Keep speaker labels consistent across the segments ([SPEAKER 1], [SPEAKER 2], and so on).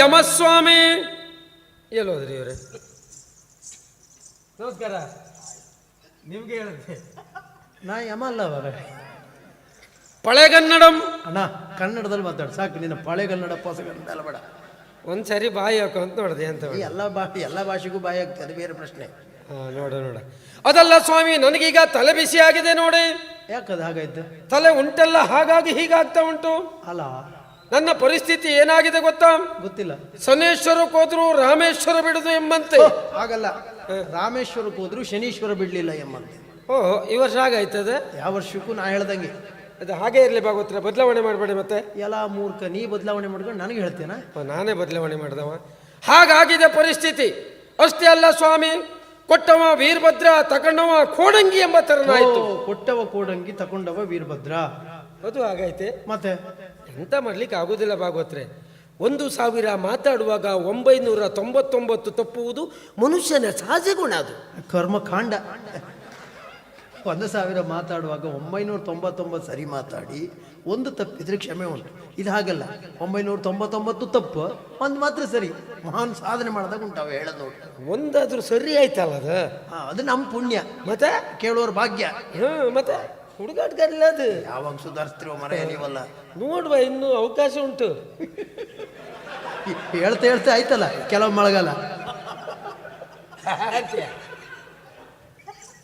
[SPEAKER 1] ಯಮಸ್ವಾಮಿ ಎಲ್ಲೋದ್ರಿ ಇವ್ರೆ? ನಮಸ್ಕಾರ. ನಿಮ್ಗೆ ಹೇಳಿದೆ
[SPEAKER 2] ನಾ ಯಮ ಅಲ್ಲ ಅವರ
[SPEAKER 1] ಪಳೆಗನ್ನಡಂ.
[SPEAKER 2] ಅಣ್ಣ ಕನ್ನಡದಲ್ಲಿ ಮಾತಾಡು ಸಾಕು. ನಿನ್ನ ಪಳೆಗನ್ನಡ ಹೊಸಗನ್ನಡ ಅಲ್ಲ ಬೇಡ.
[SPEAKER 1] ಒಂದ್ಸರಿ ಬಾಯಿ ಹಾಕೋ ಅಂತ ನೋಡಿದೆ ಅಂತ.
[SPEAKER 2] ಎಲ್ಲ ಭಾಷೆಗೂ ಬಾಯಿ ಆಗ್ತದೆ, ಅದು ಬೇರೆ ಪ್ರಶ್ನೆ.
[SPEAKER 1] ನೋಡ ಅದಲ್ಲ ಸ್ವಾಮಿ, ನನಗೀಗ ತಲೆ ಬಿಸಿ ಆಗಿದೆ ನೋಡಿ.
[SPEAKER 2] ಯಾಕದು ಹಾಗಾಯ್ತು?
[SPEAKER 1] ತಲೆ ಉಂಟಲ್ಲ, ಹಾಗಾಗಿ ಹೀಗಾಗ್ತಾ ಉಂಟು.
[SPEAKER 2] ಅಲ್ಲ
[SPEAKER 1] ನನ್ನ ಪರಿಸ್ಥಿತಿ ಏನಾಗಿದೆ ಗೊತ್ತಾ?
[SPEAKER 2] ಗೊತ್ತಿಲ್ಲ.
[SPEAKER 1] ಶನೇಶ್ವರಕ್ಕೆ ಹೋದ್ರು ರಾಮೇಶ್ವರ ಬಿಡುದು ಎಂಬಂತೆ.
[SPEAKER 2] ಹಾಗಲ್ಲ, ರಾಮೇಶ್ವರಕ್ಕೆ ಹೋದ್ರು ಶನೀಶ್ವರ ಬಿಡ್ಲಿಲ್ಲ ಎಂಬಂತೆ.
[SPEAKER 1] ಓಹ್, ಈ ವರ್ಷ ಹಾಗಾಯ್ತದೆ.
[SPEAKER 2] ಯಾವ ವರ್ಷಕ್ಕೂ ನಾ ಹೇಳ್ದಂಗೆ
[SPEAKER 1] ಅದು ಹಾಗೆ ಇರಲಿ ಭಾಗವತ್ರ, ಬದಲಾವಣೆ ಮಾಡಬೇಡಿ ಮತ್ತೆ.
[SPEAKER 2] ಎಲ್ಲ ಮೂರ್ಖ, ನೀ ಬದಲಾವಣೆ ಮಾಡ್ಕೊಂಡು ನನಗೆ ಹೇಳ್ತೇನಾ?
[SPEAKER 1] ನಾನೇ ಬದಲಾವಣೆ ಮಾಡಿದವ. ಹಾಗಾಗಿದೆ ಪರಿಸ್ಥಿತಿ. ಅಷ್ಟೇ ಅಲ್ಲ ಸ್ವಾಮಿ, ಕೊಟ್ಟವ ವೀರಭದ್ರ, ತಗೊಂಡವ ಕೋಡಂಗಿ ಎಂಬ ತರನಾಯ್ತು.
[SPEAKER 2] ಕೊಟ್ಟವ ಕೋಡಂಗಿ, ತಗೊಂಡವ ವೀರಭದ್ರ,
[SPEAKER 1] ಅದು ಹಾಗೈತೆ.
[SPEAKER 2] ಮತ್ತೆ
[SPEAKER 1] ಎಂತ ಮಾಡ್ಲಿಕ್ಕೆ ಆಗುದಿಲ್ಲ ಭಾಗವತ್ರೆ. 1000 ಮಾತಾಡುವಾಗ 999 ತಪ್ಪುವುದು ಮನುಷ್ಯನ ಸಹಜ ಗುಣ. ಅದು
[SPEAKER 2] ಕರ್ಮಕಾಂಡ. 1000 ಮಾತಾಡುವಾಗ 999 ಸರಿ ಮಾತಾಡಿ, ಒಂದು ತಪ್ಪಿದ್ರೆ ಕ್ಷಮೆ ಉಂಟು. ಇದು ಹಾಗಲ್ಲ, 999 ತಪ್ಪು, ಒಂದು ಮಾತ್ರ ಸರಿ. ಮಹಾನ್ ಸಾಧನೆ ಮಾಡಿದಾಗ ಉಂಟಾವ ಹೇಳೋದು ನೋಡಿ.
[SPEAKER 1] ಒಂದಾದ್ರೂ ಸರಿ ಆಯ್ತಲ್ಲ ಅದು.
[SPEAKER 2] ಅದು ನಮ್ಮ ಪುಣ್ಯ, ಮತ್ತೆ ಕೇಳೋರ್ ಭಾಗ್ಯ.
[SPEAKER 1] ಮತ್ತೆ ಹುಡುಗಾಟಗಾರಿಲ್ಲ ಅದು.
[SPEAKER 2] ಯಾವಾಗ ಸುಧಾರಿಸ್ತಿರೋ ಮರ ನೀವಲ್ಲ.
[SPEAKER 1] ನೋಡುವ, ಇನ್ನೂ ಅವಕಾಶ ಉಂಟು.
[SPEAKER 2] ಹೇಳ್ತಾ ಹೇಳ್ತಾ ಆಯ್ತಲ್ಲ ಕೆಲವು ಮಳೆಗಾಲ.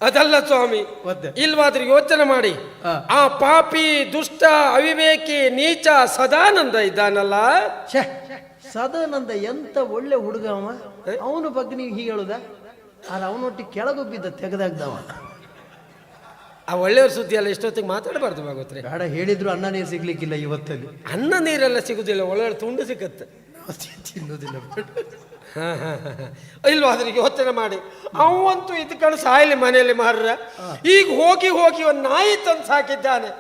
[SPEAKER 1] ಅದಲ್ಲ ಸ್ವಾಮಿ, ಇಲ್ವಾದ್ರೆ ಯೋಚನೆ ಮಾಡಿ. ಆ ಪಾಪಿ, ದುಷ್ಟ, ಅವಿವೇಕಿ, ನೀಚ ಸದಾನಂದ ಇದ್ದಾನಲ್ಲ.
[SPEAKER 2] ಸದಾನಂದ ಎಂತ ಒಳ್ಳೆ ಹುಡುಗ ಅವ. ಅವನ ಬಗ್ಗೆ ನೀವು ಹೀಗೆ ಹೇಳುದ? ಆದ್ರೆ ಅವನೊಟ್ಟಿಗೆ ಕೆಳಗೊಬ್ಬಿದ್ದ ತೆಗೆದಾಗ್ದವ.
[SPEAKER 1] ಆ ಒಳ್ಳೆಯವ್ರ ಸುದ್ದಿ ಎಲ್ಲ ಇಷ್ಟೊತ್ತಿಗೆ ಮಾತಾಡಬಾರ್ದು ಭಾಗವತ್ರಿ.
[SPEAKER 2] ಬೇಡ, ಹೇಳಿದ್ರು ಅನ್ನ ನೀರು ಸಿಗ್ಲಿಕ್ಕಿಲ್ಲ ಇವತ್ತಲ್ಲಿ.
[SPEAKER 1] ಅನ್ನ ನೀರೆಲ್ಲ ಸಿಗುದಿಲ್ಲ, ಒಳ್ಳೆ ತುಂಡು ಸಿಗತ್ತೆ,
[SPEAKER 2] ತಿನ್ನೋದಿಲ್ಲ.
[SPEAKER 1] ಇಲ್ವಾ ಅದ್ರಿಗೆ ಯೋಚನೆ ಮಾಡಿ. ಅವಂತೂ ಇದು ಕಣ ಸಾಯಲಿ ಮನೆಯಲ್ಲಿ ಮಾರ್ರ. ಈಗ ಹೋಗಿ ಹೋಗಿ ಒಂದು ನಾಯಿ ತಂದು ಸಾಕಿದ್ದಾನೆ.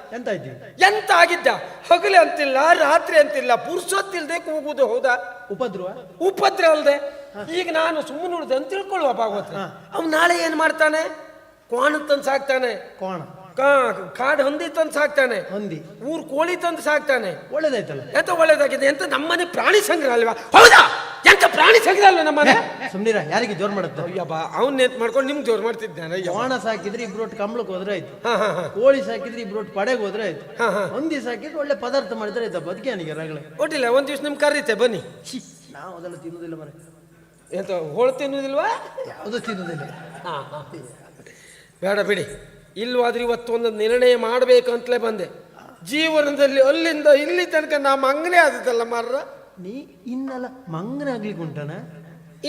[SPEAKER 1] ಎಂತ ಆಗಿದ್ದ? ಹಗಲಿ ಅಂತಿಲ್ಲ, ರಾತ್ರಿ ಅಂತಿಲ್ಲ, ಪುರ್ಸೊತ್ತಿಲ್ದೆ ಕೂಗುದು. ಹೌದಾ? ಉಪದ್ರ ಅಲ್ದೆ. ಈಗ ನಾನು ಸುಮ್ಮನೆ ಉಳಿದೆ ಅಂತ ತಿಳ್ಕೊಳ್ಳುವ ಭಾಗವತ. ಅವ್ನು ನಾಳೆ ಏನ್ ಮಾಡ್ತಾನೆ? ಕೋಣ ತಂದು ಸಾಕ್ತಾನೆ. ಕಾಡು ಹಂದಿ ತಂದು ಸಾಕ್ತಾನೆ. ಊರ್ ಕೋಳಿ ತಂದು ಸಾಕ್ತಾನೆ.
[SPEAKER 2] ಒಳ್ಳೇದಾಯ್ತಲ್ಲ.
[SPEAKER 1] ಎಂತ ಒಳ್ಳೇದಾಗಿದೆ? ಎಂತ ನಮ್ಮನೆ ಪ್ರಾಣಿ ಸಂಗ್ರಹ ಅಲ್ವಾ? ಹೌದಾ? ಎಂತ ಪ್ರಾಣಿ ಸಂಗ್ರಹ ಅಲ್ವ ನಮ್ಮನೆ?
[SPEAKER 2] ಸುಮ್ನಿರ, ಯಾರಿಗೆ ಜೋರ್ ಮಾಡುತ್ತೆ?
[SPEAKER 1] ಅಯ್ಯಬ್ಬ, ಅವ್ನ ನೆತ್ ಮಾಡ್ಕೊಂಡು ನಿಮ್ಗೆ ಜೋರ್ ಮಾಡ್ತಿದ್ದಾನೆ.
[SPEAKER 2] ಕೋಣ ಸಾಕಿದ್ರೆ ಇಬ್ರೊಟ್ಟು ಕಂಬಳಕ್ಕೆ ಹೋದ್ರೆ ಆಯ್ತು. ಕೋಳಿ ಸಾಕಿದ್ರೆ ಇಬ್ರೊಟ್ಟು ಪಡೆಗೆ ಹೋದ್ರೆ ಆಯ್ತು. ಹಂದಿ ಸಾಕಿದ್ರೆ ಒಳ್ಳೆ ಪದಾರ್ಥ ಮಾಡಿದ್ರೆ ಆಯ್ತಾ? ಬದುಕಿ ನನಗೆ ರಗಳೆ
[SPEAKER 1] ಒಟ್ಟಿಲ್ಲ. ಒಂದ್ ದಿವ್ಸ ನಿಮ್ಗೆ ಕರೀತೆ ಬನ್ನಿ.
[SPEAKER 2] ನಾವು ಅದೆಲ್ಲ ತಿನ್ನೋದಿಲ್ಲ ಮರ.
[SPEAKER 1] ಎಂತ ಹೋಳು ತಿನ್ನುವುದಿಲ್ವಾ?
[SPEAKER 2] ಯಾವುದು ತಿನ್ನೋದಿಲ್ಲ.
[SPEAKER 1] ಬೇಡ ಬಿಡಿ. ಇಲ್ವಾದ್ರೆ ಇವತ್ತೊಂದು ನಿರ್ಣಯ ಮಾಡ್ಬೇಕಂತಲೇ ಬಂದೆ. ಜೀವನದಲ್ಲಿ ಅಲ್ಲಿಂದ ಇಲ್ಲಿ ತನಕ ನಾ ಮಂಗನೇ ಆದದಲ್ಲ ಮಾರ್ರ.
[SPEAKER 2] ನೀ ಇನ್ನಲ್ಲ ಮಂಗನಾಗ್ಲಿಕ್ಕೆ ಉಂಟನ?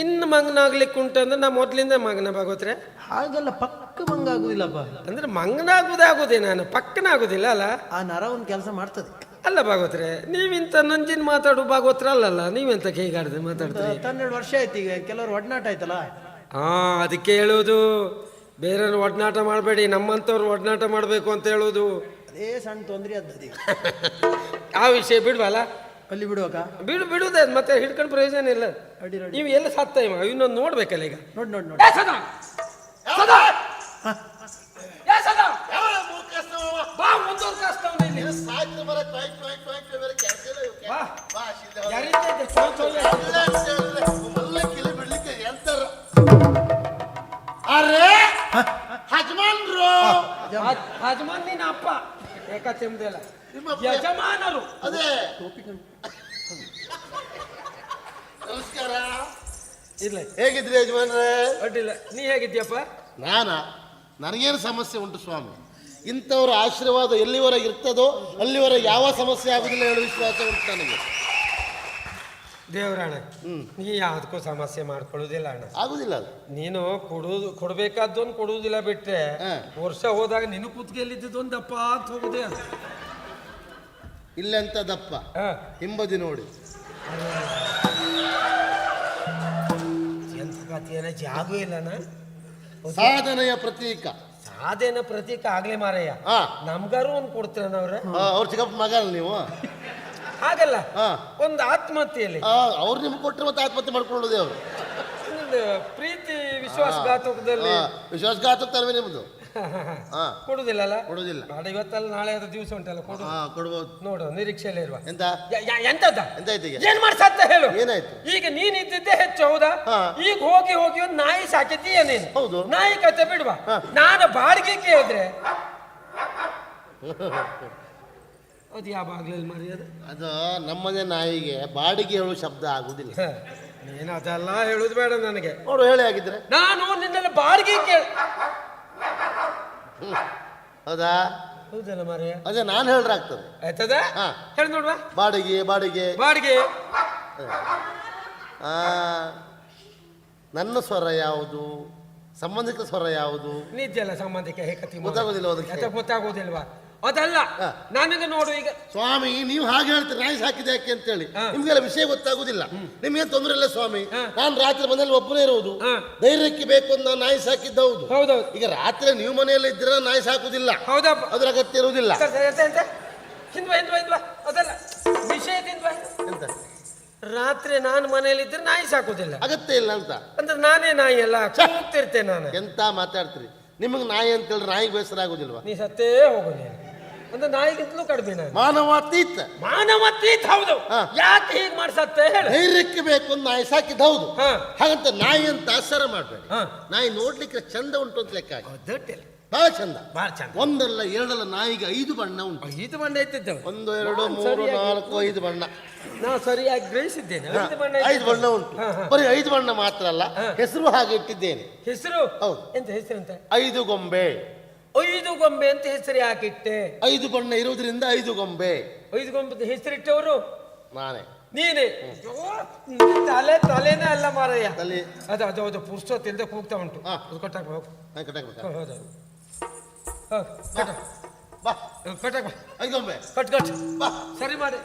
[SPEAKER 1] ಇನ್ನು ಮಂಗನಾಗ್ಲಿಕ್ಕೆ ಉಂಟಂದ್ರೆ ನಾ ಮೊದ್ಲಿಂದ ಮಂಗನ ಭಾಗವತ್ರೆ.
[SPEAKER 2] ಹಾಗಲ್ಲ, ಪಕ್ಕ ಮಂಗ ಆಗುದಿಲ್ಲಪ್ಪ.
[SPEAKER 1] ಅಂದ್ರೆ ಮಂಗನಾಗುದೇ ನಾನು, ಪಕ್ಕನಾಗುದಿಲ್ಲ ಅಲ್ಲ.
[SPEAKER 2] ಆ ನರ ಒಂದು ಕೆಲಸ ಮಾಡ್ತದೆ
[SPEAKER 1] ಅಲ್ಲ ಭಾಗವತ್ರೆ. ನೀವಿಂತ ನಂಜಿನ ಮಾತಾಡು ಭಾಗವತ್ರ ಅಲ್ಲಲ್ಲ. ನೀವೆಂತ ಕೈಗಾಡದೆ ಮಾತಾಡ್ತೀರಿ?
[SPEAKER 2] 12 ವರ್ಷ ಆಯ್ತು. ಈಗ ಕೆಲವರು ಒಡನಾಟ ಆಯ್ತಲ್ಲ.
[SPEAKER 1] ಅದಕ್ಕೆ ಹೇಳೋದು, ಬೇರೆಯವ್ರು ಒಡನಾಟ ಮಾಡಬೇಡಿ, ನಮ್ಮಂಥವ್ರು ಒಡನಾಟ ಮಾಡಬೇಕು ಅಂತ ಹೇಳೋದು.
[SPEAKER 2] ಅದೇ ಸಣ್ಣ ತೊಂದರೆ ಅದ್ದದಿ.
[SPEAKER 1] ಆ ವಿಷಯ ಬಿಡ್ವಲ್ಲ,
[SPEAKER 2] ಅಲ್ಲಿ ಬಿಡುವಾಗ
[SPEAKER 1] ಬಿಡುದೇ. ಮತ್ತೆ ಹಿಡ್ಕೊಂಡು ಪ್ರಯೋಜನ ಇಲ್ಲ. ನೀವು ಎಲ್ಲ ಸತ್ತ ಇನ್ನೊಂದು ನೋಡ್ಬೇಕಲ್ಲ. ಈಗ
[SPEAKER 2] ನೋಡಿ
[SPEAKER 1] ಹಜಮಾನ್ ನಿನ್ನ ಅಪ್ಪ ಏಕತೆಂಬುದಲ್ಲ, ಯಜಮಾನರು.
[SPEAKER 3] ಅದೇ ನಮಸ್ಕಾರ.
[SPEAKER 1] ಇಲ್ಲ,
[SPEAKER 3] ಹೇಗಿದ್ರಿ ಯಜಮಾನ್ರೆ?
[SPEAKER 1] ಅಡ್ಡಿಲ್ಲ. ನೀ ಹೇಗಿದ್ಯಪ್ಪ?
[SPEAKER 3] ನನಗೇನು ಸಮಸ್ಯೆ ಉಂಟು ಸ್ವಾಮಿ. ಇಂಥವ್ರ ಆಶೀರ್ವಾದ ಎಲ್ಲಿವರೆಗೆ ಇರ್ತದೋ ಅಲ್ಲಿವರೆಗೆ ಯಾವ ಸಮಸ್ಯೆ ಆಗುದಿಲ್ಲ ಹೇಳೋ ವಿಶ್ವಾಸ ಉಂಟು ನನಗೆ.
[SPEAKER 1] ದೇವರಾಣ, ನೀ ಯಾವ್ದಕ್ಕೂ ಸಮಸ್ಯೆ ಮಾಡ್ಕೊಳ್ಳೋದಿಲ್ಲ ಅಣ್ಣ.
[SPEAKER 3] ಆಗುದಿಲ್ಲ.
[SPEAKER 1] ನೀನು ಕೊಡಬೇಕಾದ್ದೊಂದು ಕೊಡುವುದಿಲ್ಲ ಬಿಟ್ರೆ, ವರ್ಷ ಹೋದಾಗ ನಿನ್ನ ಕುತ್ತಿಗೆಯಲ್ಲಿದ್ದೊಂದು ದಪ್ಪ ಅಂತ ಹೋಗುದೇ.
[SPEAKER 3] ಇಲ್ಲೆಂತ ದಪ್ಪ, ಹಿಂಬದಿ ನೋಡಿ.
[SPEAKER 1] ಎಂತ ಕಥೆಯನ್ನ ಜಾಗವೇ ಇಲ್ಲನ.
[SPEAKER 3] ಸಾಧನೆಯ ಪ್ರತೀಕ.
[SPEAKER 1] ಸಾಧನೆ ಪ್ರತೀಕ ಆಗ್ಲೇ ಮಾರಯ್ಯ. ನಮ್ಗಾರು ಒಂದು ಕೊಡ್ತೀರ ಅವ್ರ?
[SPEAKER 3] ಅವ್ರ ಚಿಕ್ಕಪ್ಪ ಮಗ ನೀವು?
[SPEAKER 1] ಹಾಗಲ್ಲ, ಒಂದು ಆತ್ಮಹತ್ಯೆಯಲ್ಲಿ
[SPEAKER 3] ಅವ್ರು ನಿಮ್ಗೆ ಕೊಟ್ಟರೆ ಮತ್ತೆ ಆತ್ಮಹತ್ಯೆ ಮಾಡ್ಕೊಳ್ಳೋದೇ. ಅವರು
[SPEAKER 1] ಪ್ರೀತಿ ವಿಶ್ವಾಸಘಾತಕದಲ್ಲಿ.
[SPEAKER 3] ವಿಶ್ವಾಸಘಾತಕ ತರವೇ ನಿಮ್ದು. ಹಾ
[SPEAKER 1] ಕೊಡುದಿಲ್ಲಲ್ಲ?
[SPEAKER 3] ಕೊಡುದಿಲ್ಲ.
[SPEAKER 1] ಬೇಡ, ಇವತ್ತಲ್ಲ ನಾಳೆ ಅದು ದಿವಸ ಉಂಟಲ್ಲ, ಕೊಡು.
[SPEAKER 3] ಹಾ ಕೊಡ್ಬೋದು.
[SPEAKER 1] ನೋಡು, ನಿರೀಕ್ಷೆಯಲ್ಲೇ ಇರುವ.
[SPEAKER 3] ಎಂತ
[SPEAKER 1] ಎಂತದ
[SPEAKER 3] ಎಂತಾಯ್ತು ಈಗ?
[SPEAKER 1] ಏನ್ ಮಾಡ್ಸತ್ತ ಹೇಳು.
[SPEAKER 3] ಏನಾಯ್ತು?
[SPEAKER 1] ಈಗ ನೀನ್ ಇದ್ದಿದ್ದೆ ಹೆಚ್ಚು, ಹೌದಾ?
[SPEAKER 3] ಹಾ.
[SPEAKER 1] ಈಗ ಹೋಗಿ ಹೋಗಿ ಒಂದು ನಾಯಿ ಸಾಕಿದ್ದೀಯ ನೀನು.
[SPEAKER 3] ಹೌದು.
[SPEAKER 1] ನಾಯಿ ಕತೆ ಬಿಡುವ.
[SPEAKER 3] ಹಾ.
[SPEAKER 1] ನಾನು ಬಾಡಿಗೆ ಕೇಳಿದ್ರೆ ಅದು ಯಾವ ಬಾಗ್ಲಲ್ಲಿ ಮರ್ಯಾದ?
[SPEAKER 3] ಅದು ನಮ್ಮನೆ ನಾಯಿಗೆ ಬಾಡಿಗೆ ಹೇಳುವ ಶಬ್ದ ಆಗುದಿಲ್ಲ.
[SPEAKER 1] ನೀನು ಅದೆಲ್ಲ ಹೇಳುದು ಬೇಡ ನನಗೆ.
[SPEAKER 3] ನೋಡು ಹೇಳಿ ಆಗಿದ್ರೆ.
[SPEAKER 1] ನಾನು ನಿನ್ನೆಲ್ಲ ಬಾಡಿಗೆ ಕೇಳ.
[SPEAKER 3] ಹೌದಾ?
[SPEAKER 1] ಹೌದಲ್ಲ ಮರ್ಯ?
[SPEAKER 3] ಅದೇ ನಾನು ಹೇಳ್ರಾಗ್ತದೆ.
[SPEAKER 1] ಆಯ್ತದ?
[SPEAKER 3] ಹಾ.
[SPEAKER 1] ಹೇಳಿ ನೋಡುವ.
[SPEAKER 3] ಬಾಡಿಗೆ ಬಾಡಿಗೆ
[SPEAKER 1] ಬಾಡಿಗೆ.
[SPEAKER 3] ಆ, ನನ್ನ ಸ್ವರ ಯಾವುದು, ಸಂಬಂಧಿಕ ಸ್ವರ ಯಾವುದು?
[SPEAKER 1] ನಿಜಲ್ಲ ಸಂಬಂಧಿಕ ಹೇಕತಿ
[SPEAKER 3] ಗೊತ್ತಾಗೋದಿಲ್ಲ ಅದಕ್ಕೆ.
[SPEAKER 1] ಗೊತ್ತಾಗೋದಿಲ್ವಾ? ಅದಲ್ಲ.
[SPEAKER 3] ಹಾ.
[SPEAKER 1] ನನಗೆ ನೋಡು ಈಗ.
[SPEAKER 3] ಸ್ವಾಮಿ ನೀವು ಹಾಗೆ ಹೇಳ್ತೀರಿ ನಾಯಿ ಸಾಕಿದೆ ಯಾಕೆ ಅಂತ ಹೇಳಿ.
[SPEAKER 1] ಹಾ.
[SPEAKER 3] ನಿಮ್ಗೆಲ್ಲ ವಿಷಯ ಗೊತ್ತಾಗುದಿಲ್ಲ. ನಿಮ್ಗೆ ತೊಂದರೆ ಇಲ್ಲ ಸ್ವಾಮಿ.
[SPEAKER 1] ಹಾ.
[SPEAKER 3] ನಾನು ರಾತ್ರಿ ಮನೇಲಿ ಒಬ್ಬನೇ ಇರುವುದು.
[SPEAKER 1] ಹಾ.
[SPEAKER 3] ಧೈರ್ಯಕ್ಕೆ ಬೇಕು ಅಂತ ನಾನು ನಾಯಿ ಸಾಕಿದ್ದ ಹೌದು.
[SPEAKER 1] ಹೌದೌದು.
[SPEAKER 3] ಈಗ ರಾತ್ರಿ ನೀವು ಮನೆಯಲ್ಲಿ ಇದ್ರೆ ನಾಯಿ ಸಾಕುದಿಲ್ಲ.
[SPEAKER 1] ಹೌದಪ್ಪ.
[SPEAKER 3] ಅದ್ರ ಅಗತ್ಯ ಇರುವುದಿಲ್ಲ.
[SPEAKER 1] ಹಿಂದ್ವಾ ಹಿಂದ್ವಾ ಹಿಂದ್ವಾ. ಅದಲ್ಲ ವಿಷಯದಿಂದ.
[SPEAKER 3] ಎಂತ
[SPEAKER 1] ರಾತ್ರಿ ನಾನು ಮನೆಯಲ್ಲಿದ್ದರೆ ನಾಯಿ ಸಾಕುದಿಲ್ಲ.
[SPEAKER 3] ಅಗತ್ಯ ಇಲ್ಲ ಅಂತ
[SPEAKER 1] ಅಂದ್ರೆ ನಾನೇ ನಾಯಿ ಅಲ್ಲ, ಕೂಗ್ತಿರ್ತೇನೆ ನಾನು.
[SPEAKER 3] ಎಂತ ಮಾತಾಡ್ತೀರಿ? ನಿಮಗೆ ನಾಯಿ ಅಂತ ಹೇಳಿದ್ರೆ ನಾಯಿಗೆ ಬೇಸರ ಆಗುದಿಲ್ವಾ?
[SPEAKER 1] ನೀ ಸತ್ತೇ ಹೋಗು ನೀನು. ಅಂದ್ರೆ ನಾಯಿಗಿಂತಲೂ ಕಡಿಮೆ ನಾನು.
[SPEAKER 3] ಮಾನವಾತೀತ.
[SPEAKER 1] ಮಾನವತೀತ. ಹೌದು.
[SPEAKER 3] ಹಾ.
[SPEAKER 1] ಯಾಕೆ ಹೀಗೆ ಮಾಡ್ಸತ್ತೆ ಹೇಳು.
[SPEAKER 3] ಧೈರ್ಯಕ್ಕೆ ಬೇಕು ಅಂತ ನಾಯಿ ಸಾಕಿದ್ದ ಹೌದು.
[SPEAKER 1] ಹಾ.
[SPEAKER 3] ಹಾಗಂತ ನಾಯಿ ಅಂತ ಆಸರ ಮಾಡ್ಬೇಡಿ.
[SPEAKER 1] ಹಾ.
[SPEAKER 3] ನಾಯಿ ನೋಡ್ಲಿಕ್ಕೆ ಚಂದ ಉಂಟು ಅಂತ ಲೆಕ್ಕ ಹಾಕಿ.
[SPEAKER 1] ದೊಡ್ಡ
[SPEAKER 3] ಬಹಳ ಚಂದ.
[SPEAKER 1] ಬಾಳ ಚಂದ.
[SPEAKER 3] ಒಂದಲ್ಲ ಎರಡಲ್ಲ, ನಾಯಿಗೆ 5 ಬಣ್ಣ ಉಂಟು.
[SPEAKER 1] 5 ಬಣ್ಣ ಇತ್ತಿದ್ದೇವೆ.
[SPEAKER 3] 1 2 3 4 5 ಬಣ್ಣ.
[SPEAKER 1] ನಾ ಸರಿಯಾಗಿ ಗ್ರಹಿಸಿದ್ದೇನೆ. 5 ಬಣ್ಣ
[SPEAKER 3] 5 ಬಣ್ಣ ಉಂಟು.
[SPEAKER 1] ಹಾ, ಹಾ.
[SPEAKER 3] ಬರೀ 5 ಬಣ್ಣ ಮಾತ್ರ ಅಲ್ಲ, ಹೆಸರು ಹಾಗೆ ಇಟ್ಟಿದ್ದೇನೆ.
[SPEAKER 1] ಹೆಸರು?
[SPEAKER 3] ಹೌದು.
[SPEAKER 1] ಎಂತ ಹೆಸರು ಅಂತ?
[SPEAKER 3] 5 ಗೊಂಬೆ.
[SPEAKER 1] 5 ಗೊಂಬೆ ಅಂತ ಹೆಸರು ಯಾಕಿಟ್ಟೆ?
[SPEAKER 3] 5 ಬಣ್ಣ ಇರುವುದರಿಂದ 5 ಗೊಂಬೆ.
[SPEAKER 1] 5 ಗೊಂಬೆ ಹೆಸರಿಟ್ಟವರು
[SPEAKER 3] ನಾನೇ.
[SPEAKER 1] ನೀನೆ. ತಲೆನೇ ಅಲ್ಲ ಮಾರಯ್ಯ.
[SPEAKER 3] ತಲೆ.
[SPEAKER 1] ಅದು ಪುರ್ಸೊತ್ತಿಂದ ಕೂಗ್ತಾ ಉಂಟು.
[SPEAKER 3] ಹಾ.
[SPEAKER 1] ಅದು ಕಟ್ಟಾಕ ಹೋಗು.
[SPEAKER 3] ಕಟ್ಟಾಕ್ಬೇಕಾ?
[SPEAKER 1] ಹೌದು.
[SPEAKER 3] ಬಾ.
[SPEAKER 1] ಕಟ್ಟಾಕ.
[SPEAKER 3] 5 ಗೊಂಬೆ.
[SPEAKER 1] ಕಟ್.
[SPEAKER 3] ಬಾ.
[SPEAKER 1] ಸರಿ ಮಾಡಿ.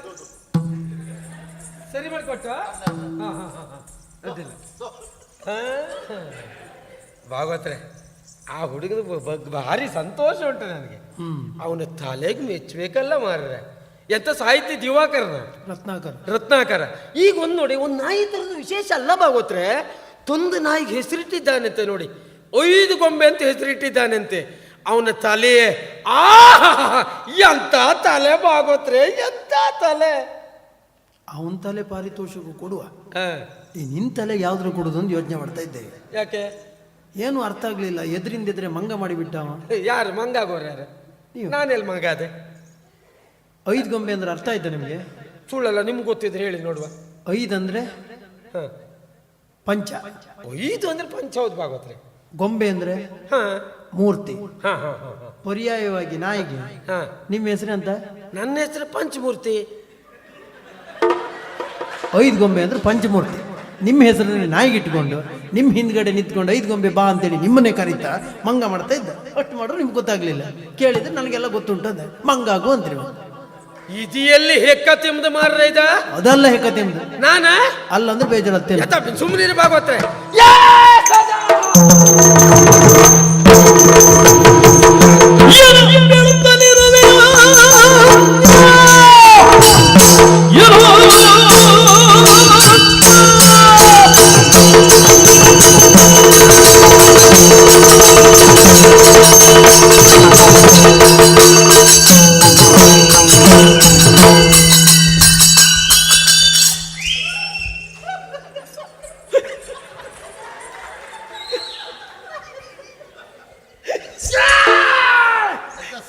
[SPEAKER 1] ಸರಿ ಮಾಡಿ ಕೊಟ್ಟ. ಅದಿಲ್ಲ. ಭಾಗವತ್ರೆ, ಆ ಹುಡುಗದ ಭಾರಿ ಸಂತೋಷ ಉಂಟು ನನಗೆ. ಅವನ ತಲೆಗೆ ಮೆಚ್ಚಬೇಕಲ್ಲ ಮಾರ್ರೆ. ಎಂತ ಸಾಹಿತ್ಯ ದಿವಾಕರನ, ರತ್ನಾಕರ. ಈಗ ಒಂದು ನೋಡಿ, ಒಂದು ನಾಯಿ ತರದ ವಿಶೇಷ ಅಲ್ಲ ಭಾಗವತ್ರೆ. ತೊಂದು ನಾಯಿಗೆ ಹೆಸರಿಟ್ಟಿದ್ದಾನಂತೆ ನೋಡಿ. 5 ಗೊಂಬೆ ಅಂತ ಹೆಸರಿಟ್ಟಿದ್ದಾನಂತೆ. ಅವನ ತಲೆ ಎಂತ ತಲೆ ಭಾಗವತ್ರೆ, ಎಂತ ತಲೆ.
[SPEAKER 2] ಅವನ ತಲೆ ಪಾರಿತೋಷಕ ಕೊಡುವ. ನಿನ್ ತಲೆ ಯಾವ್ದ್ರ ಕೊಡುದು ಅಂತ ಯೋಚನೆ ಮಾಡ್ತಾ ಇದ್ದೇವೆ.
[SPEAKER 1] ಯಾಕೆ?
[SPEAKER 2] ಏನು ಅರ್ಥ ಆಗ್ಲಿಲ್ಲ. ಎದ್ರಿಂದಿದ್ರೆ ಮಂಗ ಮಾಡಿಬಿಟ್ಟ ಅವ.
[SPEAKER 1] ಯಾರು ಮಂಗಾಗೋರು? ಯಾರು? ನಾನೆಲ್ಲಿ ಮಂಗ ಅದೇ?
[SPEAKER 2] 5 ಗೊಂಬೆ ಅಂದ್ರೆ ಅರ್ಥ ಆಯ್ತಾ ನಿಮ್ಗೆ?
[SPEAKER 1] ಸುಳ್ಳಲ್ಲ, ನಿಮ್ಗೆ ಗೊತ್ತಿದ್ರೆ ಹೇಳಿ ನೋಡುವ.
[SPEAKER 2] 5 ಅಂದ್ರೆ ಪಂಚ.
[SPEAKER 1] 5 ಅಂದ್ರೆ ಪಂಚ. ಹೌದು ಭಾಗವತ್ರೆ.
[SPEAKER 2] ಗೊಂಬೆ ಅಂದ್ರೆ ಮೂರ್ತಿ. ಪರ್ಯಾಯವಾಗಿ ನಾಯಿಗೆ ನಿಮ್ಮ ಹೆಸರು ಅಂತ?
[SPEAKER 1] ನನ್ನ ಹೆಸರು ಪಂಚಮೂರ್ತಿ.
[SPEAKER 2] 5 ಗೊಂಬೆ ಅಂದ್ರೆ ಪಂಚಮೂರ್ತಿ. ನಿಮ್ಮ ಹೆಸರನ್ನು ನಾಯಿಗೆ ಇಟ್ಕೊಂಡು ನಿಮ್ಮ ಹಿಂದ್ಗಡೆ ನಿಂತ್ಕೊಂಡು 5 ಗೊಂಬೆ ಬಾ ಅಂತೇಳಿ ನಿಮ್ಮನ್ನೇ ಕರೀತಾ ಮಂಗ ಮಾಡ್ತಾ ಇದ್ದ. ಅಷ್ಟು ಮಾಡ್ರು ನಿಮ್ಗೆ ಗೊತ್ತಾಗ್ಲಿಲ್ಲ. ಕೇಳಿದ್ರೆ ನನಗೆಲ್ಲ ಗೊತ್ತುಂಟು. ಅದ ಮಂಗಾಗು ಅಂತೀರಿ.
[SPEAKER 1] ಇದಿಯಲ್ಲಿ ಹೆಕ್ಕ ತಿಂಬುದು ಮಾರ್ರ ಇದ?
[SPEAKER 2] ಅದಲ್ಲ ಹೆಕ್ಕ ತಿಂಬುದು.
[SPEAKER 1] ನಾನ
[SPEAKER 2] ಅಲ್ಲ ಅಂದ್ರೆ ಬೇಜಾರತ್ತೇನೆ.
[SPEAKER 1] ಸುಮ್ಮನೆ ಭಾಗವತ್ರೆ.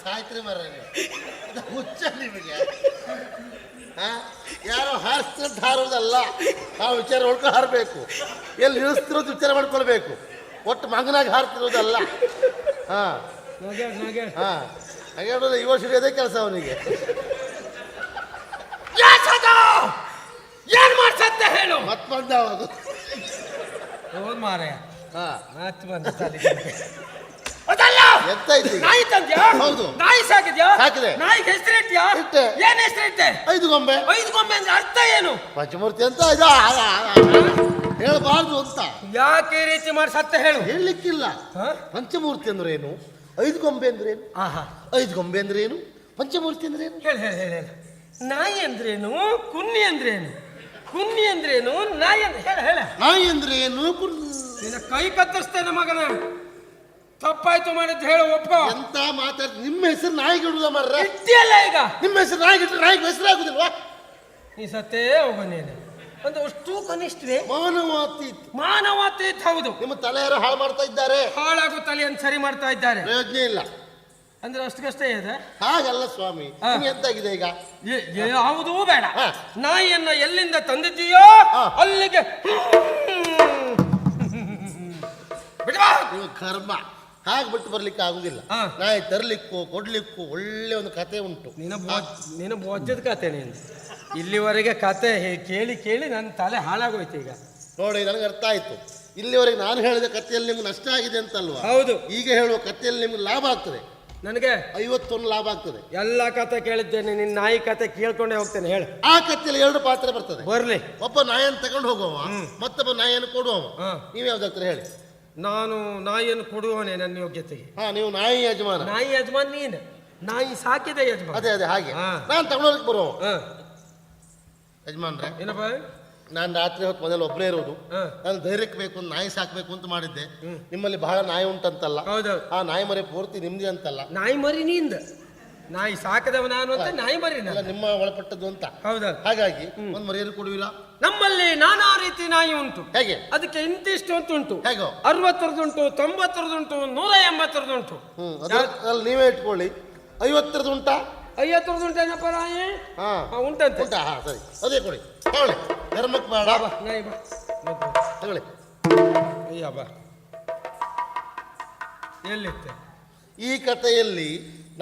[SPEAKER 3] ಸಾಯ್ತ್ರಿ ಮರ ಹುಚ್ಚ ನಿಮಗೆ. ಯಾರೋ ಹಾರಿಸ್ತಿರೋದು ಹಾರೋದಲ್ಲ, ನಾವು ವಿಚಾರ ಹೊಡ್ಕೊಂಡು ಹಾರಬೇಕು. ಎಲ್ಲಿ ಇಳಿಸ್ತಿರೋದು ವಿಚಾರ ಮಾಡ್ಕೊಳ್ಬೇಕು. ಒಟ್ಟು ಮಗನಾಗಿ ಹಾರ್ತಿರೋದಲ್ಲ. ಹಾಗೆ ಯುವ ಅದೇ ಕೆಲಸ ಅವನಿಗೆ.
[SPEAKER 1] ಏನ್ ಮಾಡ್ಸತ್ತೆ ಹೇಳು.
[SPEAKER 3] ಮತ್ ಬಂದ ಅವಾಗ.
[SPEAKER 1] ಹೌದು ಮಾರಾಯ. ಮತ್ ಬಂದ
[SPEAKER 3] ಎಂತ ಐತಿ?
[SPEAKER 1] ನಾಯಿ ತಂದ್ಯಾ?
[SPEAKER 3] ಹೌದು.
[SPEAKER 1] ನಾಯಿ ಸಾಕಿದ್ಯಾ?
[SPEAKER 3] ಸಾಕಿದೆ.
[SPEAKER 1] ನಾಯಿಗೆ ಹೆಸರಿಟ್ಯಾ?
[SPEAKER 3] ಇಟ್ಟೆ.
[SPEAKER 1] ಏನ್ ಹೆಸರಿಟ್ಟೆ?
[SPEAKER 3] 5 ಗೊಂಬೆ.
[SPEAKER 1] 5 ಗೊಂಬೆ ಅಂದ್ರೆ ಅರ್ಥ ಏನು?
[SPEAKER 3] ಪಂಚಮೂರ್ತಿ ಅಂತ ಹೇಳಬಾರ್ದು ಅಂತ.
[SPEAKER 1] ಯಾಕೆ ಈ ರೀತಿ ಮಾಡಿ ಸತ್ತ ಹೇಳು.
[SPEAKER 3] ಹೇಳಲಿಕ್ಕಿಲ್ಲ. ಪಂಚಮೂರ್ತಿ ಅಂದ್ರೆ ಏನು, 5 ಗೊಂಬೆ ಅಂದ್ರೆ ಏನು? 5 ಗೊಂಬೆ ಅಂದ್ರೆ ಏನು, ಪಂಚಮೂರ್ತಿ ಅಂದ್ರೆ ಏನು?
[SPEAKER 1] ಹೇಳಿ ಹೇಳಿ ಹೇಳಿ. ನಾಯಿ ಅಂದ್ರೇನು, ಕುನ್ನಿ ಅಂದ್ರೇನು? ಕುನ್ನಿ ಅಂದ್ರೇನು, ನಾಯಿ ಅಂದ್ರೆ ಹೇಳ ಹೇಳ.
[SPEAKER 3] ನಾಯಿ ಅಂದ್ರೆ ಏನು?
[SPEAKER 1] ನಿನ್ನ ಕೈ ಕತ್ತರಿಸ್ತೇನೆ ಮಗನ. ತಪ್ಪಾಯ್ತು ಮಾಡಿದ್ ಹೇಳು ಒಪ್ಪ.
[SPEAKER 3] ಎಂತ ಮಾತಾಡ್ ನಿಮ್ಮ ಹೆಸರು ನಾಯಿಗೆ ಇಡುದ ಮಾರ್ರೆ.
[SPEAKER 1] ಇಟ್ಟಿಯಲ್ಲ ಈಗ
[SPEAKER 3] ನಿಮ್ಮ ಹೆಸರು ನಾಯಿಗೆ ಇಟ್ಟರೆ ನಾಯಿಗೆ ಹೆಸರು ಆಗುದಿಲ್ವಾ?
[SPEAKER 1] ನೀ ಸತ್ತೇ ಹೋಗ ನೀನು. ಒಂದು ಅಷ್ಟು ಕನಿಷ್ಠವೇ
[SPEAKER 3] ಮಾನವಾತೀತ.
[SPEAKER 1] ಮಾನವಾತೀತ ಹೌದು.
[SPEAKER 3] ನಿಮ್ಮ ತಲೆ ಯಾರು ಹಾಳು ಮಾಡ್ತಾ ಇದ್ದಾರೆ.
[SPEAKER 1] ಹಾಳಾಗೋ ತಲೆಯನ್ನು ಸರಿ ಮಾಡ್ತಾ ಇದ್ದಾರೆ.
[SPEAKER 3] ಪ್ರಯೋಜನ ಇಲ್ಲ.
[SPEAKER 1] ಅಂದ್ರೆ ಅಷ್ಟಕ್ಕಷ್ಟೇ ಇದೆ.
[SPEAKER 3] ಹಾಗಲ್ಲ ಸ್ವಾಮಿ, ಎಂತಾಗಿದೆ ಈಗ?
[SPEAKER 1] ಯಾವುದೂ ಬೇಡ.
[SPEAKER 3] ಹಾ.
[SPEAKER 1] ನಾಯಿಯನ್ನ ಎಲ್ಲಿಂದ ತಂದಿದ್ದೀಯೋ ಅಲ್ಲಿಗೆ ಬಿಡ್ವಾ.
[SPEAKER 3] ನೀವು ಕರ್ಮ ಹಾಗೆ ಬಿಟ್ಟು ಬರ್ಲಿಕ್ಕೆ ಆಗುದಿಲ್ಲ. ನಾಯಿ ತರ್ಲಿಕ್ಕೂ ಕೊಡ್ಲಿಕ್ಕೂ ಒಳ್ಳೆ ಒಂದು ಕತೆ ಉಂಟು.
[SPEAKER 1] ನೀನು ಬೋಜದ ಕತೆ. ನೀನು ಇಲ್ಲಿವರೆಗೆ ಕತೆ ಕೇಳಿ ಕೇಳಿ ನನ್ನ ತಲೆ ಹಾಳಾಗೋಯ್ತು ಈಗ.
[SPEAKER 3] ನೋಡಿ, ನನಗೆ ಅರ್ಥ ಆಯ್ತು. ಇಲ್ಲಿವರೆಗೆ ನಾನು ಹೇಳಿದ ಕಥೆಯಲ್ಲಿ ನಿಮ್ಗೆ ನಷ್ಟ ಆಗಿದೆ ಅಂತಲ್ವಾ?
[SPEAKER 1] ಹೌದು.
[SPEAKER 3] ಈಗ ಹೇಳುವ ಕಥೆಯಲ್ಲಿ ನಿಮ್ಗೆ ಲಾಭ ಆಗ್ತದೆ.
[SPEAKER 1] ನನಗೆ
[SPEAKER 3] 51 ಲಾಭ ಆಗ್ತದೆ.
[SPEAKER 1] ಎಲ್ಲ ಕತೆ ಕೇಳಿದ್ದೇನೆ. ನಿನ್ನ ನಾಯಿ ಕತೆ ಕೇಳ್ಕೊಂಡೇ ಹೋಗ್ತೇನೆ. ಹೇಳು.
[SPEAKER 3] ಆ ಕಥೆಯಲ್ಲಿ 2 ಪಾತ್ರ ಬರ್ತದೆ.
[SPEAKER 1] ಬರ್ಲಿ.
[SPEAKER 3] ಒಬ್ಬ ನಾಯಿಯನ್ನು ತಗೊಂಡು ಹೋಗುವ, ಮತ್ತೊಬ್ಬ ನಾಯಿಯನ್ನು ಕೊಡುವವ. ನೀವು ಯಾವ್ದಾಗ್ತಾರೆ ಹೇಳಿ?
[SPEAKER 1] ನಾನು ನಾಯಿಯನ್ನು ಕೊಡುವವನೇ ನನ್ನ ಯೋಗ್ಯತೆಗೆ.
[SPEAKER 3] ನೀವು ನಾಯಿ ಯಜಮಾನ.
[SPEAKER 1] ನಾಯಿ ಯಜಮಾನ್ ನೀನು. ನಾಯಿ ಸಾಕಿದೆ ಯಜಮಾನ್.
[SPEAKER 3] ಅದೇ ಹಾಗೆ ನಾನು ತಗೊಂಡೋಗಕ್ಕೆ ಬರುವ ಯಜಮಾನ್ರೆ.
[SPEAKER 1] ಏನಪ್ಪ?
[SPEAKER 3] ನಾನು ರಾತ್ರಿ ಹೊತ್ತು ಮನೇಲಿ ಒಬ್ಬನೇ ಇರೋದು. ನಾನು ಧೈರ್ಯಕ್ಕೆ ಬೇಕು ಒಂದು ನಾಯಿ ಸಾಕ್ಬೇಕು ಅಂತ ಮಾಡಿದ್ದೆ. ನಿಮ್ಮಲ್ಲಿ ಬಹಳ ನಾಯಿ ಉಂಟಂತಲ್ಲ?
[SPEAKER 1] ಹೌದು.
[SPEAKER 3] ಆ ನಾಯಿ ಮರಿ ಪೂರ್ತಿ ನಿಮ್ದೇ ಅಂತಲ್ಲ?
[SPEAKER 1] ನಾಯಿ ಮರಿ ನಿಂದ. ನಾಯಿ ಸಾಕದವ ನಾನು ಅಂತ ನಾಯಿ ಮರಿ
[SPEAKER 3] ನಿಮ್ಮ ಒಳಪಟ್ಟದ್ದು ಅಂತ.
[SPEAKER 1] ಹೌದಾ?
[SPEAKER 3] ಹಾಗಾಗಿ ಒಂದು ಮರಿಯನ್ನು ಕೊಡುವಿರಾ?
[SPEAKER 1] ನಮ್ಮಲ್ಲಿ ನಾನಾ ರೀತಿ ನಾಯಿ ಉಂಟು.
[SPEAKER 3] ಹೇಗೆ?
[SPEAKER 1] ಅದಕ್ಕೆ ಇಂತಿಷ್ಟು ಅಂತ ಉಂಟು.
[SPEAKER 3] ಹೇಗೋ?
[SPEAKER 1] 60ರದುಂಟು, 90ರದುಂಟು, 180ರದುಂಟು.
[SPEAKER 3] ಅದ್ರಲ್ಲಿ ನೀವೇ ಇಟ್ಕೊಳ್ಳಿ. 50ರದ್ದು ಉಂಟಾ?
[SPEAKER 1] 50ರದುಂಟು. ಏನಪ್ಪ ನಾಯಿ? ಉಂಟಂತೆ.
[SPEAKER 3] ಉಂಟಾ? ಸರಿ, ಅದೇ ಕೊಡಿ. ತಗೊಳ್ಳಿ. ಧರ್ಮಕ್ಕೆ ಬೇಡ.
[SPEAKER 1] ನಾಯಿ ಬಾ
[SPEAKER 3] ತಗೊಳ್ಳಿ.
[SPEAKER 1] ಅಯ್ಯ ಬಾ. ಎಲ್ಲಿತ್ತೆ?
[SPEAKER 3] ಈ ಕಥೆಯಲ್ಲಿ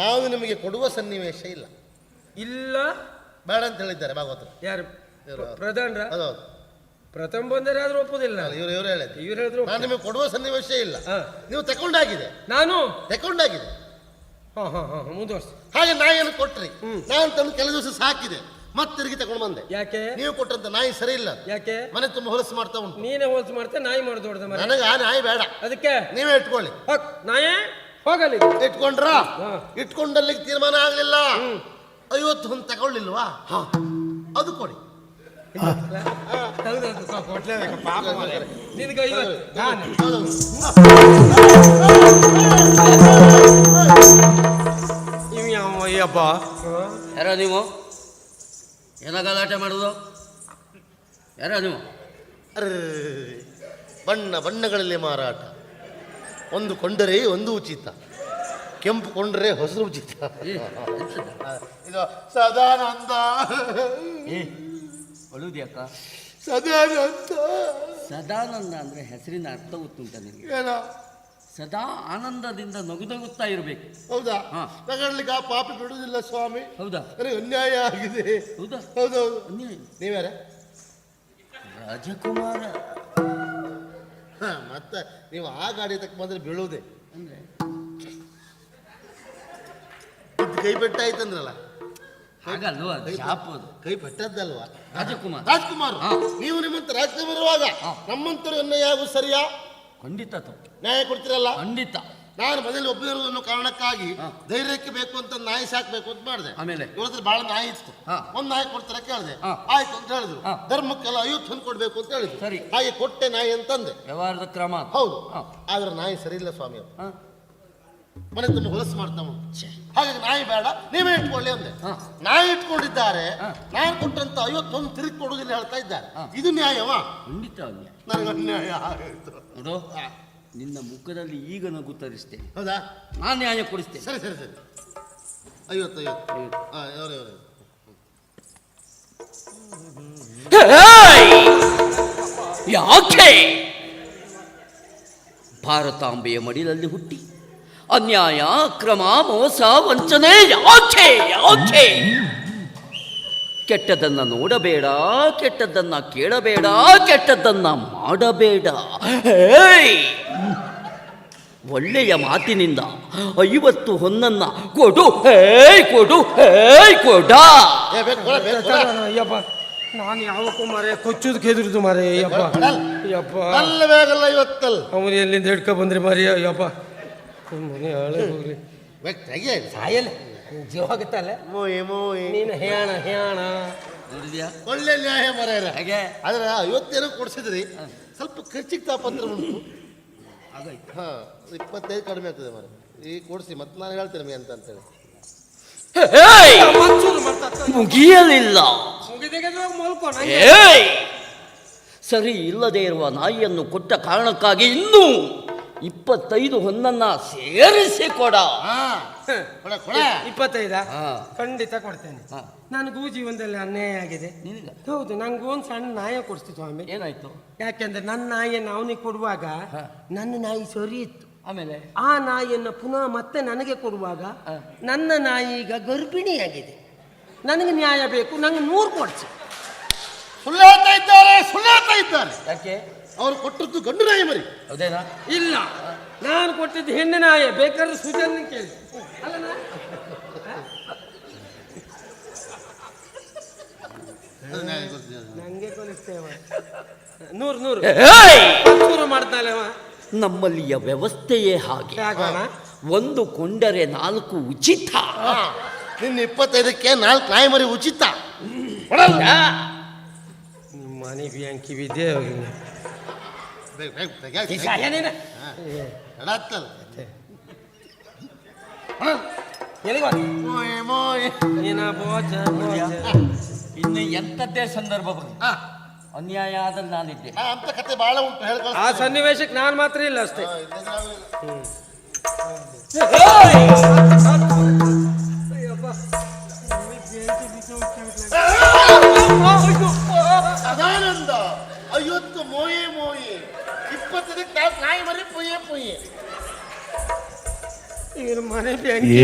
[SPEAKER 3] ನಾವು ನಿಮಗೆ ಕೊಡುವ ಸನ್ನಿವೇಶ ಇಲ್ಲ.
[SPEAKER 1] ಇಲ್ಲ
[SPEAKER 3] ಬೇಡ ಅಂತ ಹೇಳಿದ್ದಾರೆ ಭಾಗವತರು.
[SPEAKER 1] ಯಾರು? ಪ್ರಧಾನರ?
[SPEAKER 3] ಹೌದೌದು.
[SPEAKER 1] ಪ್ರಥಮ ಬಂದರೆ ಆದ್ರೂ ಒಪ್ಪುದಿಲ್ಲ.
[SPEAKER 3] ಇವ್ರು ಹೇಳಿದ್ರು.
[SPEAKER 1] ಇವ್ರು ಹೇಳಿದ್ರು
[SPEAKER 3] ನಾನು ನಿಮಗೆ ಕೊಡುವ ಸನ್ನಿವೇಶ ಇಲ್ಲ. ನೀವು ತಕೊಂಡಾಗಿದೆ.
[SPEAKER 1] ನಾನು
[SPEAKER 3] ತಕೊಂಡಾಗಿದೆ.
[SPEAKER 1] ಮುಂದುವರ್ಸಿ.
[SPEAKER 3] ಹಾಗೆ ನಾಯಿಯನ್ನು ಕೊಟ್ರಿ. ನಾನು ತಂದು ಕೆಲ ದಿವಸ ಸಾಕಿದೆ, ಮತ್ತೆ ತಿರುಗಿ ತಗೊಂಡು ಬಂದೆ.
[SPEAKER 1] ಯಾಕೆ?
[SPEAKER 3] ನೀವು ಕೊಟ್ಟಂತ ನಾಯಿ ಸರಿ ಇಲ್ಲ.
[SPEAKER 1] ಯಾಕೆ?
[SPEAKER 3] ಮನೆ ತುಂಬ ಹೊಲಸು ಮಾಡ್ತಾ ಉಂಟು.
[SPEAKER 1] ನೀನೇ ಹೋಲ್ಸ್ ಮಾಡ್ತಾ ನಾಯಿ ಮಾಡುದು ಹೊಡೆದ ಮನೆ.
[SPEAKER 3] ನನಗೆ ಆ ನಾಯಿ ಬೇಡ.
[SPEAKER 1] ಅದಕ್ಕೆ
[SPEAKER 3] ನೀವೇ ಇಟ್ಕೊಳ್ಳಿ.
[SPEAKER 1] ನಾಯೇ ಹೋಗಲಿ.
[SPEAKER 3] ಇಟ್ಕೊಂಡ್ರ? ಇಟ್ಕೊಂಡಲ್ಲಿಗೆ ತೀರ್ಮಾನ ಆಗ್ಲಿಲ್ಲ. 51 ತಗೊಳ್ಳಿಲ್ವಾ? ಅದು ಕೊಡಿ.
[SPEAKER 1] ನಿನಗೆ 50. ಅಯ್ಯಪ್ಪ,
[SPEAKER 4] ಯಾರ ನೀವು? ಏನ ಗಲಾಟೆ ಮಾಡುದು? ಯಾರ ನೀವು?
[SPEAKER 3] ಬಣ್ಣ ಬಣ್ಣಗಳಲ್ಲಿ ಮಾರಾಟ. ಒಂದು ಕೊಂಡರೆ ಒಂದು ಉಚಿತ, ಕೆಂಪು ಕೊಂಡ್ರೆ ಹೊಸರು ಉಚಿತ. ಇದು ಸದಾನಂದ.
[SPEAKER 4] ಒಳುದ್ಯಾಕ?
[SPEAKER 3] ಸದಾನಂದ.
[SPEAKER 4] ಸದಾನಂದ ಅಂದ್ರೆ ಹೆಸರಿನ ಅರ್ಥ ಗೊತ್ತುಂಟ ನಿಮಗೆ?
[SPEAKER 3] ಏನೋ
[SPEAKER 4] ಸದಾ ಆನಂದದಿಂದ ನಗುನಗುತ್ತಾ ಇರಬೇಕು.
[SPEAKER 3] ಹೌದಾ? ನಗಡ್ಲಿಕ್ಕೆ ಆ ಪಾಪಿ ಬಿಡುವುದಿಲ್ಲ ಸ್ವಾಮಿ.
[SPEAKER 4] ಹೌದಾ?
[SPEAKER 3] ನನಗೆ ಅನ್ಯಾಯ ಆಗಿದೆ.
[SPEAKER 4] ಹೌದಾ?
[SPEAKER 3] ಹೌದೌದು. ನೀವ್ಯಾರ?
[SPEAKER 4] ರಾಜಕುಮಾರ.
[SPEAKER 3] ಮತ್ತೆ ನೀವು ಆ ಗಾಡಿ ತಕ್ಕ ಬಂದ್ರೆ ಬೀಳುವುದೇ
[SPEAKER 4] ಅಂದ್ರೆ
[SPEAKER 3] ಕೈ ಪೆಟ್ಟಾಯ್ತಂದ್ರಲ್ಲ,
[SPEAKER 4] ಹಾಗಲ್ವ? ಶಾಪದು
[SPEAKER 3] ಕೈ ಪೆಟ್ಟದ್ದಲ್ವಾ?
[SPEAKER 4] ರಾಜಕುಮಾರ್.
[SPEAKER 3] ರಾಜ್ಕುಮಾರ್. ನೀವು ನಿಮ್ಮಂತ ರಾಜಕುಮಾರ್ ಇರುವಾಗ ನಮ್ಮಂತರು ಅನ್ಯಾಯ ಆಗುವುದು ಸರಿಯಾ?
[SPEAKER 4] ಖಂಡಿತ ತಪ್ಪು.
[SPEAKER 3] ನ್ಯಾಯ ಕೊಡ್ತಿರಲ್ಲ?
[SPEAKER 4] ಖಂಡಿತ.
[SPEAKER 3] ನಾನು ಮನೇಲಿ ಒಬ್ಬನಿರುವುದನ್ನು ಕಾರಣಕ್ಕಾಗಿ ಧೈರ್ಯಕ್ಕೆ ಬೇಕು ಅಂತ ನಾಯಿ ಸಾಕ್ಬೇಕು ಅಂತ ಮಾಡಿದೆ.
[SPEAKER 4] ಆಮೇಲೆ
[SPEAKER 3] ಇವತ್ತು ಬಹಳ ನಾಯಿ ಇತ್ತು. ಒಂದ್ ನಾಯಿ ಕೊಡ್ತಾರೆ ಕೇಳಿದೆ, ಆಯ್ತು ಅಂತ ಹೇಳಿದ್ರು. ಧರ್ಮಕ್ಕೆಲ್ಲ 50 ಕೊಡ್ಬೇಕು ಅಂತ ಹೇಳಿದ್ರು.
[SPEAKER 4] ಸರಿ,
[SPEAKER 3] ಹಾಗೆ ಕೊಟ್ಟೆ ನಾಯಿ ಅಂತಂದೆ.
[SPEAKER 4] ವ್ಯವಹಾರದ ಕ್ರಮ.
[SPEAKER 3] ಹೌದು. ಆದ್ರೆ ನಾಯಿ ಸರಿ ಇಲ್ಲ ಸ್ವಾಮಿ. ಮನೆ ತುಂಬ ಹೊಲಸು ಮಾಡ್ತಾ ಉಂಟು. ಹಾಗಾಗಿ ನಾಯಿ ಬೇಡ, ನೀವೇ ಇಟ್ಕೊಳ್ಳಿ ಅಂದೆ. ನಾಯಿ ಇಟ್ಕೊಂಡಿದ್ದಾರೆ. ನಾನು ಕೊಟ್ಟಂತ 51 ತಿರುಗಿ ಕೊಡುವುದಿಲ್ಲ ಹೇಳ್ತಾ ಇದ್ದಾರೆ. ಇದು ನ್ಯಾಯವಾ?
[SPEAKER 4] ಖಂಡಿತ ಅನ್ಯಾಯ.
[SPEAKER 3] ನನಗೆ ಅನ್ಯಾಯ ಆಯಿತು.
[SPEAKER 4] ನೋಡು, ನಿನ್ನ ಮುಖದಲ್ಲಿ ಈಗ ನಗು ತರಿಸ್ತೇನೆ.
[SPEAKER 3] ಹೌದಾ?
[SPEAKER 4] ನಾನು ನ್ಯಾಯ ಕೊಡಿಸ್ತೇನೆ.
[SPEAKER 3] ಸರಿ ಸರಿ ಸರಿ. 50.
[SPEAKER 4] ಯಾಕೆ ಭಾರತಾಂಬೆಯ ಮಡಿಲಲ್ಲಿ ಹುಟ್ಟಿ ಅನ್ಯಾಯ, ಅಕ್ರಮ, ಮೋಸ, ವಂಚನೆ ಯಾಕೆ? ಯಾಕೆ? ಕೆಟ್ಟದನ್ನ ನೋಡಬೇಡ, ಕೆಟ್ಟದನ್ನ ಕೇಳಬೇಡ, ಕೆಟ್ಟದನ್ನ ಮಾಡಬೇಡ. ಒಳ್ಳೆಯ ಮಾತಿನಿಂದ 50 ಹೊನ್ನನ್ನ ಕೊಡು. ಕೊಡು. ಕೊಡ.
[SPEAKER 1] ಅಯ್ಯಪ್ಪ, ನಾನು ಯಾವಕ್ಕೂ ಮಾರೇ ಕೊಚ್ಚೋದಕ್ಕೆ ಹೆದರುದು ಮಾರೇ. ಅಯ್ಯಪ್ಪ ಅಯ್ಯಪ್ಪ,
[SPEAKER 3] ಬೇಗಲ್ಲ 50.
[SPEAKER 1] ಅವನು ಎಲ್ಲಿಂದ ಹಿಡ್ಕೊ ಬಂದ್ರಿ ಮಾರಿ. ಅಯ್ಯಪ್ಪ, ಮನೆ ಹಾಳೆ ಹೋಗ್ಲಿ. ಸಾಯಲ್ಲ, ಜೀವ ಆಗುತ್ತಲ್ಲ. ನೀನು ಹೇಣ
[SPEAKER 4] ನೋಡಿದ್ಯಾ?
[SPEAKER 3] ಒಳ್ಳೆ ನ್ಯಾಯ ಮರ.
[SPEAKER 4] ಹಾಗೆ
[SPEAKER 3] ಆದ್ರೆ 50 ಕೊಡ್ಸಿದ್ರಿ, ಸ್ವಲ್ಪ ಖರ್ಚಿಗೆ ತಾಪತ್ರ ಉಂಟು.
[SPEAKER 4] ಹಾಗಾಯ್ತು.
[SPEAKER 3] ಹಾ 25 ಕಡಿಮೆ ಆಗ್ತದೆ ಮಾರೆ. ಈಗ ಕೊಡಿಸಿ ಮತ್ತೆ ನಾನು ಹೇಳ್ತೇನೆ ನಿಮಗೆ ಅಂತ ಅಂತೇಳಿ.
[SPEAKER 1] ಮಂಚೂರು ಮಾಡ್ತಾ
[SPEAKER 4] ಮುಗಿಯಲಿಲ್ಲ.
[SPEAKER 1] ಮುಗಿದೆಗೆದ್ರೆ ಮಲ್ಕೋ
[SPEAKER 4] ಏಯ್! ಸರಿ ಇಲ್ಲದೆ ಇರುವ ನಾಯಿಯನ್ನು ಕೊಟ್ಟ ಕಾರಣಕ್ಕಾಗಿ ಇನ್ನೂ 25 ಹೊನ್ನನ್ನ ಸೇರಿಸಿ ಕೊಡ.
[SPEAKER 3] ಹಾ ಕೊಡ ಕೊಡ.
[SPEAKER 1] 25
[SPEAKER 4] ಹಾ.
[SPEAKER 1] ಖಂಡಿತ ಕೊಡ್ತೇನೆ.
[SPEAKER 4] ಹಾ.
[SPEAKER 1] ನನಗೂ ಜೀವನದಲ್ಲಿ ಅನ್ಯಾಯ ಆಗಿದೆ.
[SPEAKER 4] ನಿನಗ
[SPEAKER 1] ಹೌದು, ನಂಗೂ ಒಂದು ಸಣ್ಣ ನಾಯಿ ಕೊಡಿಸ್ತು ಸ್ವಾಮಿ.
[SPEAKER 4] ಏನಾಯ್ತು?
[SPEAKER 1] ಯಾಕೆಂದ್ರೆ ನನ್ನ ನಾಯಿಯನ್ನು ಅವನಿಗೆ ಕೊಡುವಾಗ ನನ್ನ ನಾಯಿ ಸರಿ ಇತ್ತು.
[SPEAKER 4] ಆಮೇಲೆ
[SPEAKER 1] ಆ ನಾಯಿಯನ್ನು ಪುನಃ ಮತ್ತೆ ನನಗೆ ಕೊಡುವಾಗ ನನ್ನ ನಾಯಿ ಈಗ ಗರ್ಭಿಣಿಯಾಗಿದೆ. ನನಗೆ ನ್ಯಾಯ ಬೇಕು, ನಂಗೆ 100 ಕೊಡ್ಸಿ.
[SPEAKER 3] ಸುಳ್ಳು ಹೇಳ್ತಾ ಇದ್ದಾರೆ, ಸುಳ್ಳು ಹೇಳ್ತಾ ಇದ್ದಾರೆ.
[SPEAKER 4] ಯಾಕೆ?
[SPEAKER 3] ಅವರು ಕೊಟ್ಟದ್ದು ಗಂಡು ನಾಯಿ ಮರಿ.
[SPEAKER 4] ಹೌದೇನಾ?
[SPEAKER 1] ಇಲ್ಲ, ನಾನು ಕೊಟ್ಟಿದ್ದು ಹೆಣ್ಣು ನಾಯಿ. ಬೇಕಾದ್ರೆ ಸುಜನ್ ಕೇಳಿ. ಅಲ್ಲ ನಂಗೆ ಕೊಲಿಸ್ತೇವ 100 ಶುರು ಮಾಡ್ತಾಳೆ ಅವ.
[SPEAKER 4] ನಮ್ಮಲ್ಲಿಯ ವ್ಯವಸ್ಥೆಯೇ ಹಾಗೆ.
[SPEAKER 1] ಯಾಕೋಣ
[SPEAKER 4] ಒಂದು ಕೊಂಡರೆ 4 ಉಚಿತ.
[SPEAKER 3] ನಿನ್ನ 25ಕ್ಕೆ 4 ನಾಯಿ ಮರಿ ಉಚಿತ.
[SPEAKER 1] ನಿಮ್ಮ ಮನೆ ಬ್ಯಾಂಕಿ ವಿದ್ಯೆ
[SPEAKER 4] ಇನ್ನು ಎಂಥದ್ದೇ ಸಂದರ್ಭ ಬಂತು, ಅನ್ಯಾಯ ಆದಲ್ಲಿ ನಾನಿದ್ದೆ.
[SPEAKER 3] ಅಂತ ಕತೆ ಬಹಳ ಉಂಟು, ಹೇಳಿ
[SPEAKER 1] ಆ ಸನ್ನಿವೇಶಕ್ಕೆ ನಾನು ಮಾತ್ರ ಇಲ್ಲ ಅಷ್ಟೇ.
[SPEAKER 3] ಸದಾನಂದ 50 ಮೋಯೆ ಮೋಯೆ 25ಕ್ಕೆ 4 ನಾಯಿ ಮರಿ ಪೊಯ್ಯೆ ಪೊಯ್ಯೆ.
[SPEAKER 1] ಇವ್ರ ಮನೆ ಬ್ಯಾಂಕಿ